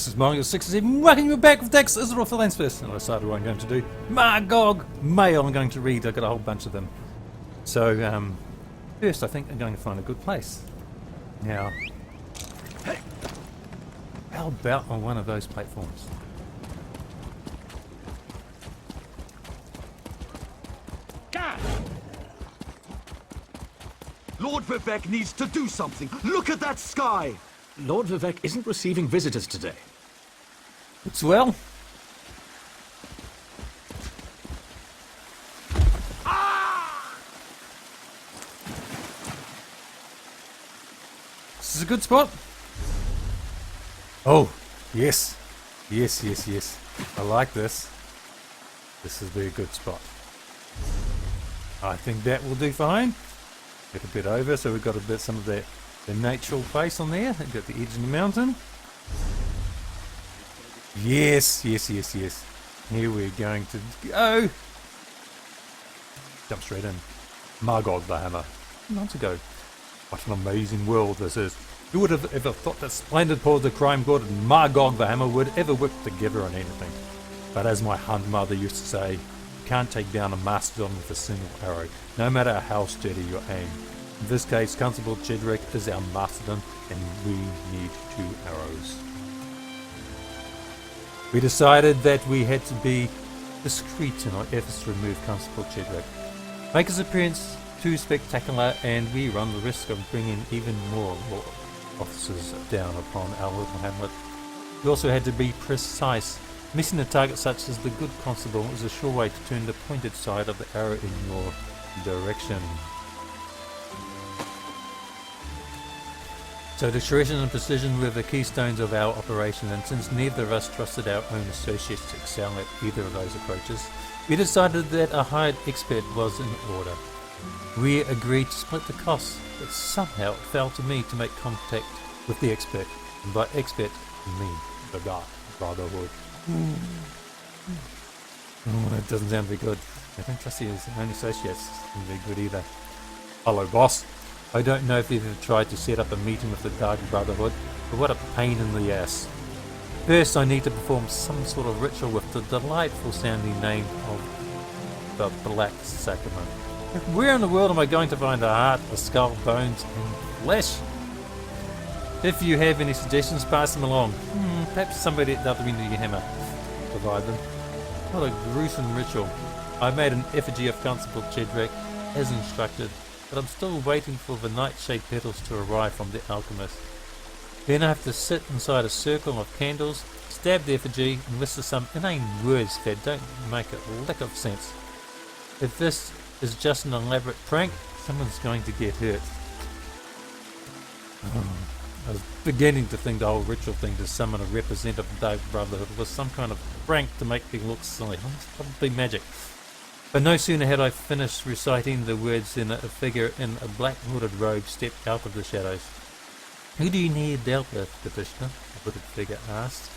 This is smilejos67, welcome you back with Dax Isidoreth Hispalensis. And I decided what I'm going to do. Margog mail I'm going to read. I've got a whole bunch of them. So, first I think I'm going to find a good place. Now, how about on one of those platforms? Lord Vivek needs to do something. Look at that sky! Lord Vivek isn't receiving visitors today. It's well. This is a good spot. Oh, yes. Yes. I like this. This is a very good spot. I think that will do fine. Get a bit over, so we've got a bit, some of the natural place on there. We've got the edge of the mountain. Yes. Here we're going to go. Jump straight in. Margog the hammer. Months ago. What an amazing world this is. Who would have ever thought that splendid poet, the crime god, and Margog the hammer would ever work together on anything? But as my hunt mother used to say, you can't take down a mastodon with a single arrow, no matter how steady your aim. In this case, Constable Chedrick is our mastodon, and we need 2 arrows. We decided that we had to be discreet in our efforts to remove Constable Chedrick. Make his appearance too spectacular, and we run the risk of bringing even more law officers down upon our little hamlet. We also had to be precise. Missing a target such as the good constable is a sure way to turn the pointed side of the arrow in your direction. So discretion and precision were the keystones of our operation, and since neither of us trusted our own associates to excel at either of those approaches, we decided that a hired expert was in order. We agreed to split the costs, but somehow it fell to me to make contact with the expert, and by expert, I mean the Dark Brotherhood. Oh, that doesn't sound very good. I don't trust his own associates. Isn't very good either. Hello, boss. I don't know if you've ever tried to set up a meeting with the Dark Brotherhood, but what a pain in the ass. First, I need to perform some sort of ritual with the delightful sounding name of the Black Sacrament. Where in the world am I going to find a heart, a skull, bones, and flesh? If you have any suggestions, pass them along. Perhaps somebody at the other end of your hammer provide them. What a gruesome ritual. I made an effigy of Constable Chedrick as instructed, but I'm still waiting for the nightshade petals to arrive from the alchemist. Then I have to sit inside a circle of candles, stab the effigy, and whisper some inane words that don't make a lick of sense. If this is just an elaborate prank, someone's going to get hurt. I was beginning to think the whole ritual thing to summon a representative of the Dark Brotherhood was some kind of prank to make me look silly. It's probably magic. But no sooner had I finished reciting the words than a figure in a black hooded robe stepped out of the shadows. Who do you need dealt with, petitioner? The hooded figure asked.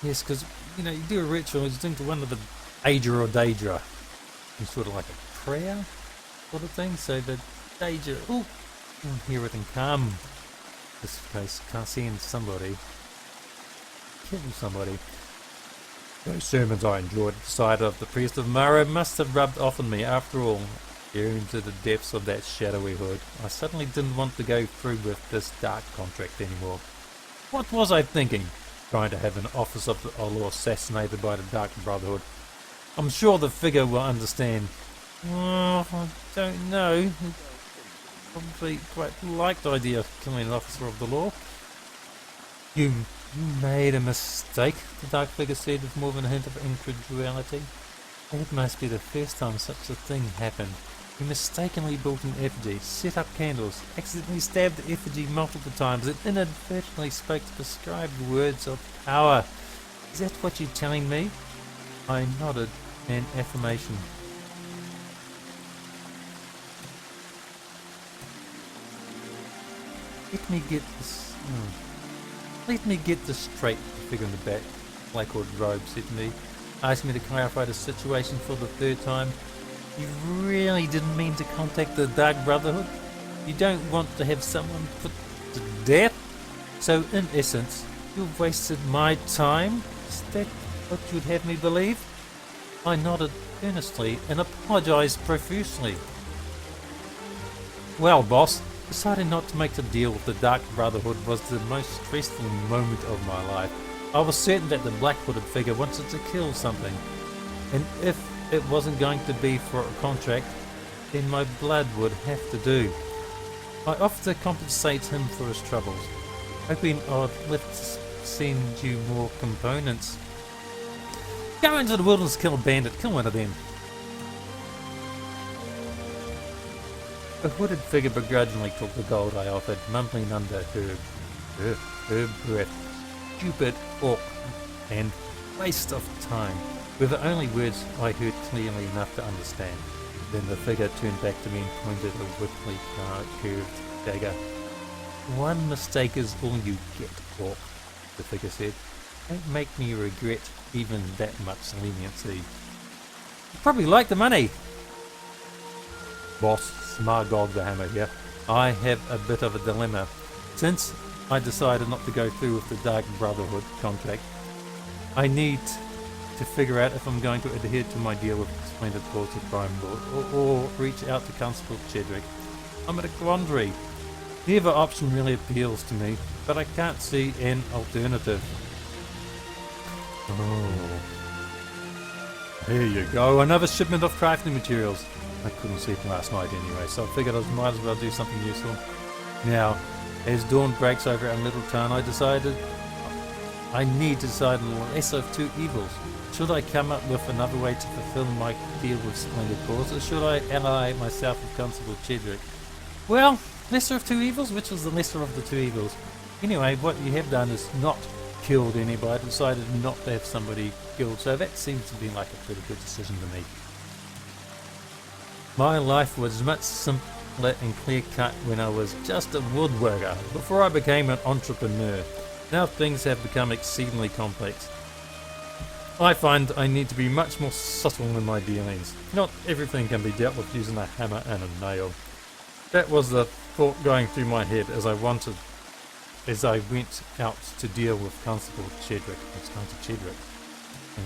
Yes, because, you do a ritual, you think to one of the Aedra or Daedra. It's sort of like a prayer sort of thing, so the Daedra, hear it and come. In this case, can't see in somebody. Kill somebody. Those sermons I enjoyed at the sight of the priest of Mara must have rubbed off on me. After all, peering into the depths of that shadowy hood, I suddenly didn't want to go through with this dark contract anymore. What was I thinking? Trying to have an office of the law assassinated by the Dark Brotherhood. I'm sure the figure will understand. Oh, I don't know. Probably quite like the idea of killing an officer of the law. You made a mistake, the dark figure said with more than a hint of incredulity. It must be the first time such a thing happened. You mistakenly built an effigy, set up candles, accidentally stabbed the effigy multiple times, and inadvertently spoke the prescribed words of power. Is that what you're telling me? I nodded in affirmation. Let me get this straight, the figure in the back, black hood robe said to me, asked me to clarify the situation for the 3rd time. You really didn't mean to contact the Dark Brotherhood? You don't want to have someone put to death? So in essence, You've wasted my time? Is that what you'd have me believe? I nodded earnestly and apologized profusely. Well, boss, deciding not to make the deal with the Dark Brotherhood was the most stressful moment of my life. I was certain that the black-hooded figure wanted to kill something, and if it wasn't going to be for a contract, then my blood would have to do. I offered to compensate him for his troubles, hoping I'd live to send you more components. Go into the wilderness, kill a bandit, kill one of them. The hooded figure begrudgingly took the gold I offered, mumbling under her breath. Stupid orc and waste of time were the only words I heard clearly enough to understand. Then the figure turned back to me and pointed a whipply curved dagger. One mistake is all you get, orc, the figure said. Don't make me regret even that much leniency. You probably like the money. Boss, Margog the Hammer here. I have a bit of a dilemma. Since I decided not to go through with the Dark Brotherhood contract, I need to figure out if I'm going to adhere to my deal with Splendid Paws of Crime Lord or reach out to Constable Chedrick. I'm at a quandary. Neither option really appeals to me, but I can't see an alternative. Oh. Here you go, another shipment of crafting materials. I couldn't sleep last night anyway, so I figured I might as well do something useful. Now, as dawn breaks over our little town, I decided I need to decide on the lesser of two evils. Should I come up with another way to fulfill my deal with Splendid Paws, or should I ally myself with Constable Chedrick? Well, lesser of two evils? Which was the lesser of the two evils? Anyway, what you have done is not killed anybody. I decided not to have somebody killed, so that seems to be like a pretty good decision to me. My life was much simpler and clear-cut when I was just a woodworker, before I became an entrepreneur. Now things have become exceedingly complex. I find I need to be much more subtle in my dealings. Not everything can be dealt with using a hammer and a nail. That was the thought going through my head as I went out to deal with Constable Chedrick. It's Constable Chedrick.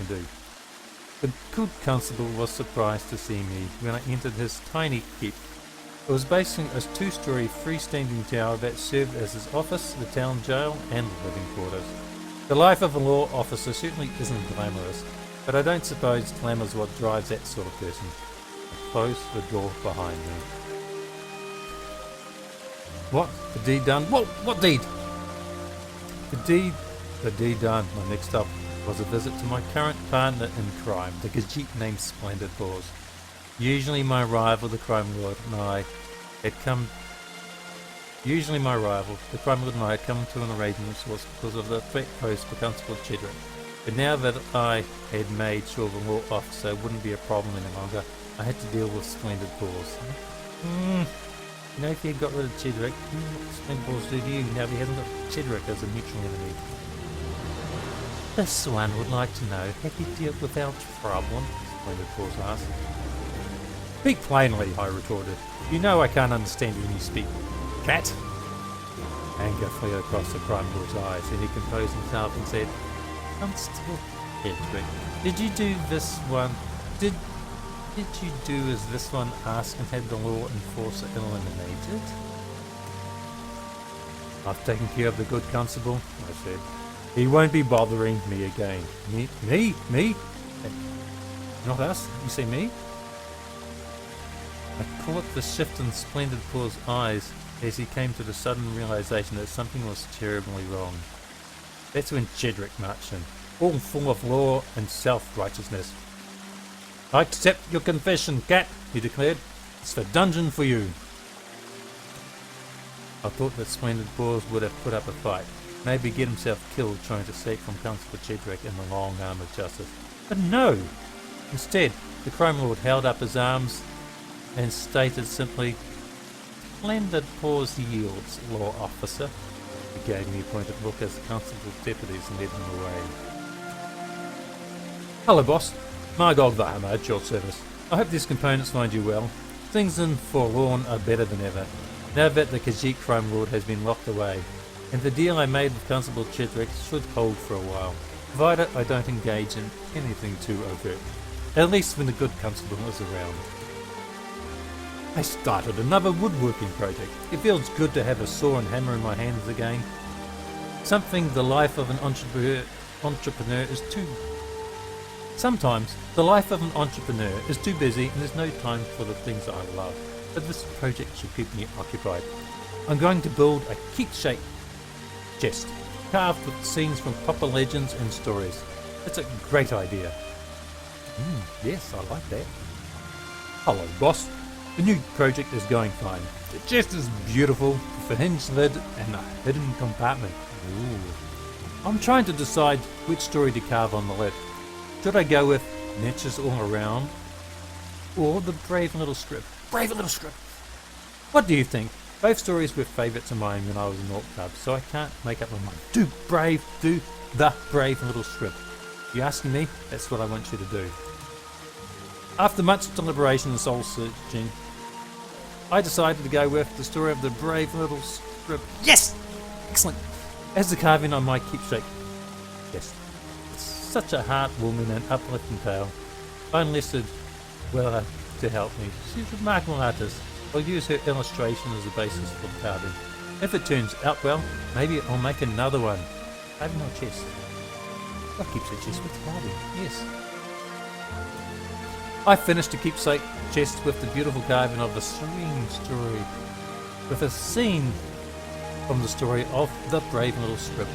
Indeed. The good constable was surprised to see me when I entered his tiny keep. It was basically a two-story freestanding tower that served as his office, the town jail, and the living quarters. The life of a law officer certainly isn't glamorous, but I don't suppose glamour's what drives that sort of person. I closed the door behind me. What? The deed done? Whoa! What deed? The deed done. My next up was a visit to my current partner in crime, the Khajiit named Splendid Paws. Usually my rival, the crime lord, and I had come to an arrangement source because of the threat posed for Constable Chedrick. But now that I had made sure the law officer wouldn't be a problem any longer, I had to deal with Splendid Paws. You know, if he had got rid of Chedrick, what Splendid Paws do to you now that he hasn't got Chedrick as a mutual enemy? This one would like to know, have you dealt with our problem? Splendid Paws asked. Speak plainly, I retorted. You know I can't understand when you speak. Cat? Anger flew across the crime lord's eyes, and he composed himself and said, Constable Chedrick, did you do this one? Did you do as this one asked and had the law enforcer eliminated? I've taken care of the good constable, I said. He won't be bothering me again. Me? Hey, not us? You say me? I caught the shift in Splendid Paws' eyes as he came to the sudden realization that something was terribly wrong. That's when Chedrick marched in, all full of law and self-righteousness. I accept your confession, Cat, he declared. It's the dungeon for you. I thought that Splendid Paws would have put up a fight, maybe get himself killed trying to escape from Constable Chedrick in the long arm of justice. But no! Instead, the crime lord held up his arms and stated simply, Splendid Paws yields, law officer. He gave me a pointed look as the constable's deputies led him away. Hello, boss. Margog the Hammer at your service. I hope these components find you well. Things in Forlorn are better than ever, now that the Khajiit crime lord has been locked away. and the deal I made with Constable Chidrick should hold for a while, provided I don't engage in anything too overt, at least when the good constable is around. I started another woodworking project. It feels good to have a saw and hammer in my hands again. Sometimes the life of an entrepreneur is too busy and there's no time for the things that I love, but this project should keep me occupied. I'm going to build a keepsake chest, carved with scenes from popular legends and stories. It's a great idea. Yes, I like that. Hello, boss. The new project is going fine. The chest is beautiful, with a hinged lid and a hidden compartment. Ooh. I'm trying to decide which story to carve on the lid. Should I go with niches all around, or the brave little strip? Brave little strip! What do you think? Both stories were favourites of mine when I was in Orc Club, so I can't make up my mind. Do the brave little strip. You asking me? That's what I want you to do. After much deliberation and soul searching, I decided to go with the story of the brave little strip. Yes! Excellent! As the carving on my keepsake. Yes. It's such a heartwarming and uplifting tale. I enlisted Willa to help me. She's a remarkable artist. I'll use her illustration as a basis for the carving. If it turns out well, maybe I'll make another one. Carving my chest. I keepsake chest with carving, yes. I finished the keepsake chest with the beautiful carving of the serene story, with a scene from the story of the brave little strip.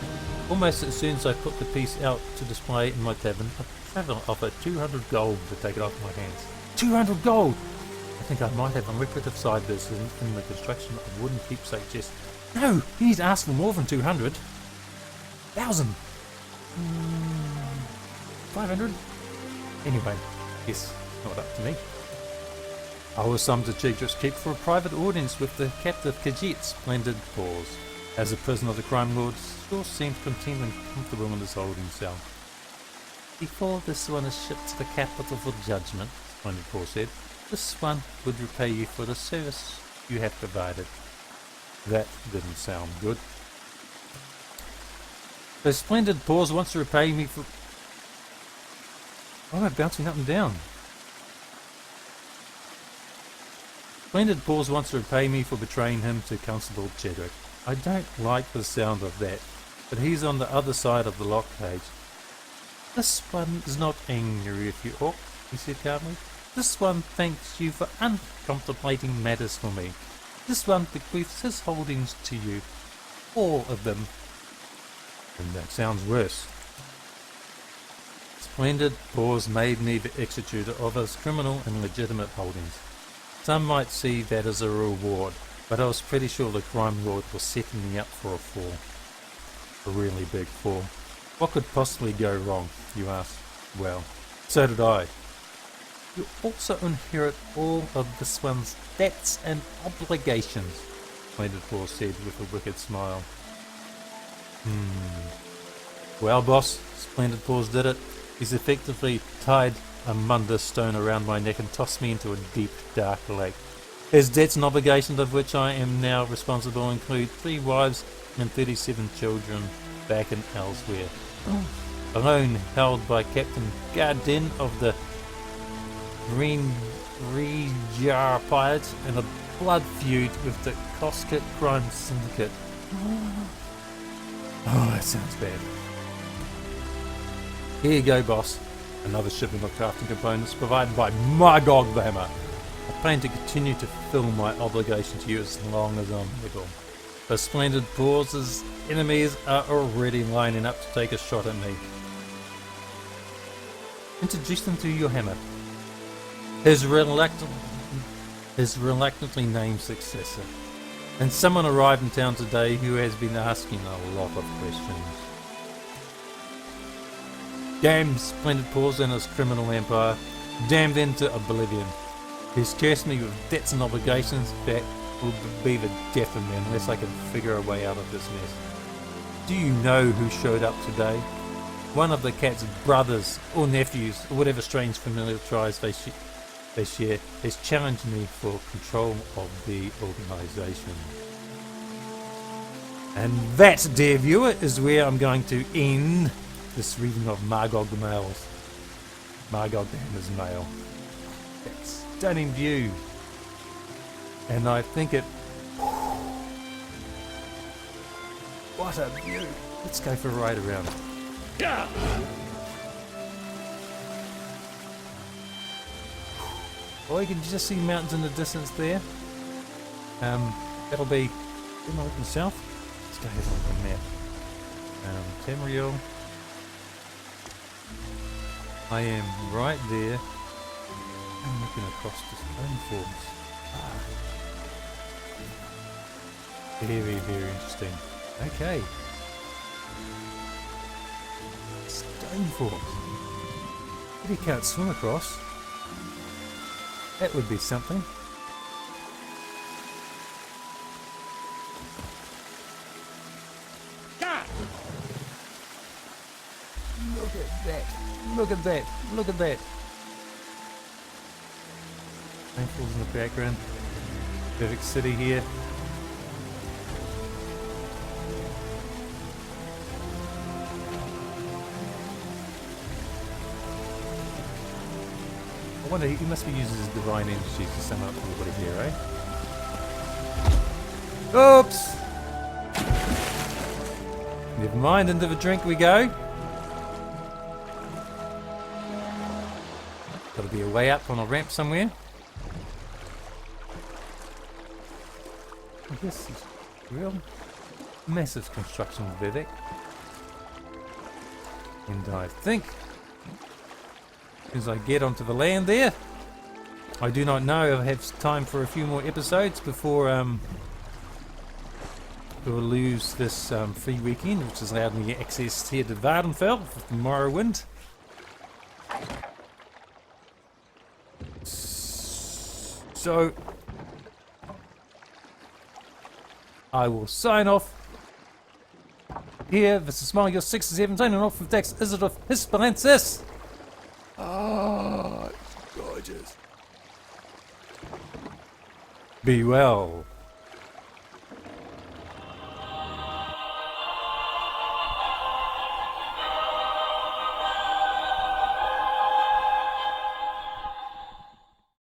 Almost as soon as I put the piece out to display in my tavern, a traveller offered 200 gold to take it off my hands. 200 gold! I think I might have a lucrative side business in the construction of a wooden keepsake chest. No, he's asked for more than 200. 1,000. 500. Anyway, yes, not up to me. I was summoned to Chidrick's Keep for a private audience with the captive Khajiit's splendid paws. As a prisoner of the crime lord, Shaw seemed content and comfortable in his holding cell. Before this one is shipped to the capital for judgment, Splendid Paw said, this one would repay you for the service you have provided. That didn't sound good. So Splendid Paws wants to repay me for... Why am I bouncing up and down? Splendid Paws wants to repay me for betraying him to Constable Chidrick. I don't like the sound of that, but he's on the other side of the lock cage. This one is not angry with you, Orc, he said calmly. This one thanks you for uncontemplating matters for me. This one bequeaths his holdings to you. All of them. And that sounds worse. Splendid Paws made me the executor of his criminal and legitimate holdings. Some might see that as a reward, but I was pretty sure the crime lord was setting me up for a fall. A really big fall. What could possibly go wrong, you ask? Well, so did I. You also inherit all of this one's debts and obligations, Splendid Paws said with a wicked smile. Well, boss, Splendid Paws did it. He's effectively tied a mundus stone around my neck and tossed me into a deep, dark lake. His debts and obligations, of which I am now responsible, include 3 wives and 37 children back and elsewhere. A loan held by Captain Gardin of the Green Rejar Pirates and a blood feud with the Koskit Crime Syndicate. Oh, that sounds bad. Here you go, boss. Another shipment of crafting components provided by Margog the Hammer. I plan to continue to fill my obligation to you as long as I'm able. The Splendid Paws' enemies are already lining up to take a shot at me. Introduce them to your hammer. His reluctantly named successor. And someone arrived in town today who has been asking a lot of questions. Damn Splendid Paws and his criminal empire. Damned into oblivion. He's cursed me with debts and obligations that will be the death of me unless I can figure a way out of this mess. Do you know who showed up today? One of the cat's brothers or nephews or whatever strange familiar ties they share has challenged me for control of the organisation. And that, dear viewer, is where I'm going to end this reading of Margog the Males. Margog the Hammer's Male. That stunning view. And I think it... What a view. Let's go for a ride around. Yeah. Oh, you can just see mountains in the distance there. That'll be in the open south. Let's go have a look at the map. Tamriel. I am right there. I'm looking across the stone forms. Very, very interesting. Okay. Stone forms. If you can't swim across, that would be something. Look at that. Look at that. Look at that. Rainfalls in the background. Perfect city here. I wonder, he must be using his divine energy to sum up everybody here, eh? Oops! Never mind, into the drink we go. Gotta be a way up on a ramp somewhere. I guess it's real massive construction of Vivek. And I think as I get onto the land there, I do not know if I have time for a few more episodes before we'll lose this free weekend, which has allowed me access here to Vardenfell with Morrowind. So I will sign off here. This is smilejos67 signing off with Dax Isidoreth Hispalensis. Oh, it's gorgeous. Be well.